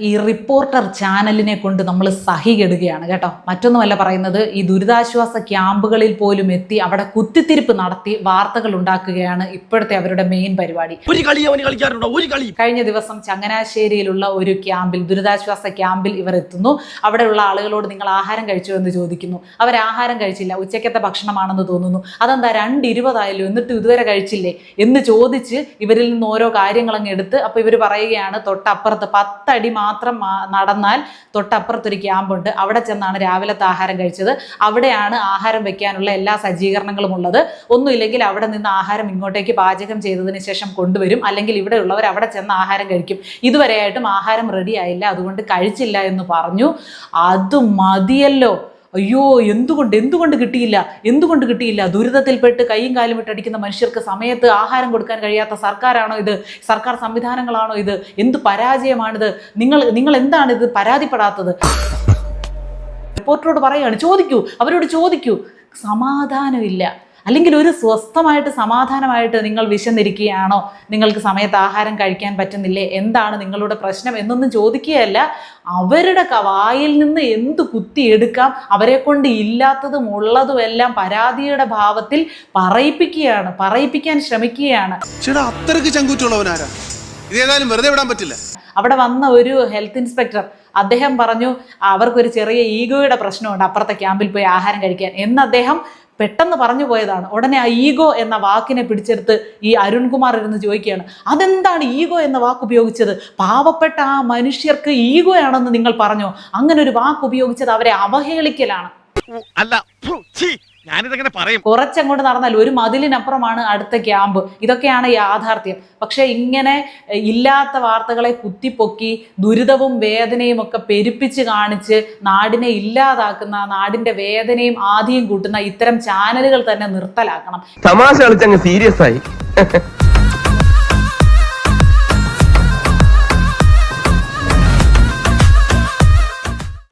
ഈ റിപ്പോർട്ടർ ചാനലിനെ കൊണ്ട് നമ്മൾ സഹികെടുകയാണ് കേട്ടോ. മറ്റൊന്നുമല്ല പറയുന്നത്, ഈ ദുരിതാശ്വാസ ക്യാമ്പുകളിൽ പോലും എത്തി അവിടെ കുത്തിത്തിരിപ്പ് നടത്തി വാർത്തകൾ ഉണ്ടാക്കുകയാണ് ഇപ്പോഴത്തെ അവരുടെ മെയിൻ പരിപാടി. കഴിഞ്ഞ ദിവസം ചങ്ങനാശ്ശേരിയിലുള്ള ഒരു ക്യാമ്പിൽ, ദുരിതാശ്വാസ ക്യാമ്പിൽ ഇവർ എത്തുന്നു. അവിടെയുള്ള ആളുകളോട് നിങ്ങൾ ആഹാരം കഴിച്ചോ എന്ന് ചോദിക്കുന്നു. അവർ ആഹാരം കഴിച്ചില്ല, ഉച്ചക്കത്തെ ഭക്ഷണമാണെന്ന് തോന്നുന്നു. അതെന്താ 2:20 എന്നിട്ട് ഇതുവരെ കഴിച്ചില്ലേ എന്ന് ചോദിച്ച് ഇവരിൽ നിന്ന് ഓരോ കാര്യങ്ങളങ്ങ് എടുത്ത് അപ്പോൾ ഇവർ പറയുകയാണ്, തൊട്ടപ്പുറത്ത് 10 അടി മാത്രം നടന്നാൽ തൊട്ടപ്പുറത്തൊരു ക്യാമ്പുണ്ട്, അവിടെ ചെന്നാണ് രാവിലത്തെ ആഹാരം കഴിച്ചത്. അവിടെയാണ് ആഹാരം വെക്കാനുള്ള എല്ലാ സജ്ജീകരണങ്ങളും ഉള്ളത്. ഒന്നുമില്ലെങ്കിൽ അവിടെ നിന്ന് ആഹാരം ഇങ്ങോട്ടേക്ക് പാചകം ചെയ്തതിന് ശേഷം കൊണ്ടുവരും, അല്ലെങ്കിൽ ഇവിടെ ഉള്ളവർ അവിടെ ചെന്ന് ആഹാരം കഴിക്കും. ഇതുവരെയായിട്ടും ആഹാരം റെഡി ആയില്ല, അതുകൊണ്ട് കഴിച്ചില്ല എന്ന് പറഞ്ഞു. അത് മതിയല്ലോ. അയ്യോ, എന്തുകൊണ്ട് കിട്ടിയില്ല? ദുരിതത്തിൽപ്പെട്ട് കൈയും കാലും ഇട്ടടിക്കുന്ന മനുഷ്യർക്ക് സമയത്ത് ആഹാരം കൊടുക്കാൻ കഴിയാത്ത സർക്കാരാണോ ഇത്? സർക്കാർ സംവിധാനങ്ങളാണോ ഇത്? എന്ത് പരാജയമാണിത്? നിങ്ങൾ എന്താണ് ഇത് പരാതിപ്പെടാത്തത്? റിപ്പോർട്ടറോട് പറയുകയാണ്, അവരോട് ചോദിക്കൂ. സമാധാനമില്ല. അല്ലെങ്കിൽ ഒരു സ്വസ്ഥമായിട്ട് സമാധാനമായിട്ട് നിങ്ങൾ വിശന്നിരിക്കുകയാണോ? നിങ്ങൾക്ക് സമയത്ത് ആഹാരം കഴിക്കാൻ പറ്റുന്നില്ലേ? എന്താണ് നിങ്ങളുടെ പ്രശ്നം എന്നൊന്നും ചോദിക്കുകയല്ല. അവരുടെ വായിൽ നിന്ന് എന്ത് കുത്തിയെടുക്കാം, അവരെ കൊണ്ട് ഇല്ലാത്തതും ഉള്ളതും എല്ലാം പരാതിയുടെ ഭാവത്തിൽ പറയിപ്പിക്കാൻ ശ്രമിക്കുകയാണ്. അവിടെ വന്ന ഒരു ഹെൽത്ത് ഇൻസ്പെക്ടർ, അദ്ദേഹം പറഞ്ഞു അവർക്കൊരു ചെറിയ ഈഗോയുടെ പ്രശ്നമുണ്ട് അപ്പുറത്തെ ക്യാമ്പിൽ പോയി ആഹാരം കഴിക്കാൻ എന്ന് അദ്ദേഹം പെട്ടെന്ന് പറഞ്ഞു പോയതാണ്. ഉടനെ ആ ഈഗോ എന്ന വാക്കിനെ പിടിച്ചെടുത്ത് ഈ അരുൺകുമാർ ഇരുന്ന് ചോദിക്കുകയാണ്, അതെന്താണ് ഈഗോ എന്ന വാക്ക് ഉപയോഗിച്ചത്? പാവപ്പെട്ട ആ മനുഷ്യർക്ക് ഈഗോ ആണെന്ന് നിങ്ങൾ പറഞ്ഞോ? അങ്ങനെ ഒരു വാക്ക് ഉപയോഗിച്ചത് അവരെ അവഹേളിക്കലാണ്. കുറച്ചങ്ങോട്ട് നടന്നാൽ ഒരു മതിലിനപ്പുറമാണ് അടുത്ത ക്യാമ്പ്. ഇതൊക്കെയാണ് യാഥാർത്ഥ്യം. പക്ഷെ ഇങ്ങനെ ഇല്ലാത്ത വാർത്തകളെ കുത്തിപ്പൊക്കി ദുരിതവും വേദനയും ഒക്കെ പെരുപ്പിച്ച് കാണിച്ച് നാടിനെ ഇല്ലാതാക്കുന്ന, നാടിന്റെ വേദനയും ആധിയും കൂട്ടുന്ന ഇത്തരം ചാനലുകൾ തന്നെ നിർത്തലാക്കണം. തമാശ കളിച്ചങ്ങ് സീരിയസ് ആയി.